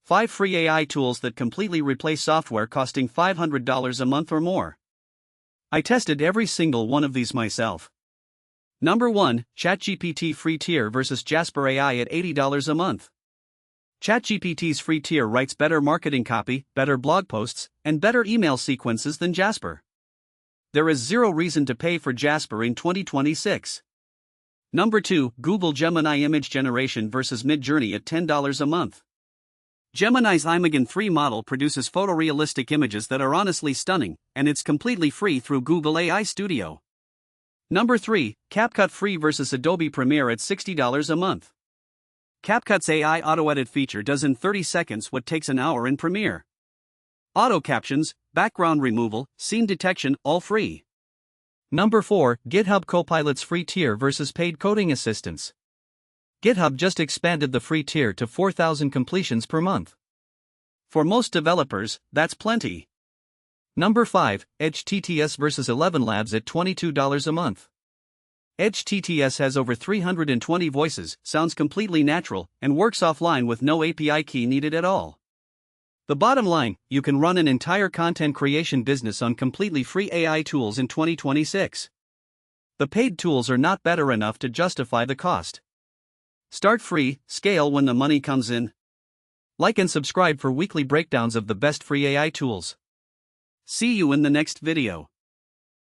5 free AI tools that completely replace software costing $500 a month or more. I tested every single one of these myself. Number 1, ChatGPT free tier versus Jasper AI at $80 a month. ChatGPT's free tier writes better marketing copy, better blog posts, and better email sequences than Jasper. There is zero reason to pay for Jasper in 2026. Number 2, Google Gemini image generation versus Midjourney at $10 a month. Gemini's Imagen 3 model produces photorealistic images that are honestly stunning, and it's completely free through Google AI Studio. Number 3, CapCut free versus Adobe Premiere at $60 a month. CapCut's AI auto-edit feature does in 30 seconds what takes an hour in Premiere. Auto captions, background removal, scene detection, all free. Number 4, GitHub Copilot's free tier versus paid coding assistance. GitHub just expanded the free tier to 4,000 completions per month. For most developers, that's plenty. Number 5, Edge TTS versus 11 Labs at $22 a month. Edge TTS has over 320 voices, sounds completely natural, and works offline with no API key needed at all. The bottom line, you can run an entire content creation business on completely free AI tools in 2026. The paid tools are not better enough to justify the cost. Start free, scale when the money comes in. Like and subscribe for weekly breakdowns of the best free AI tools. See you in the next video.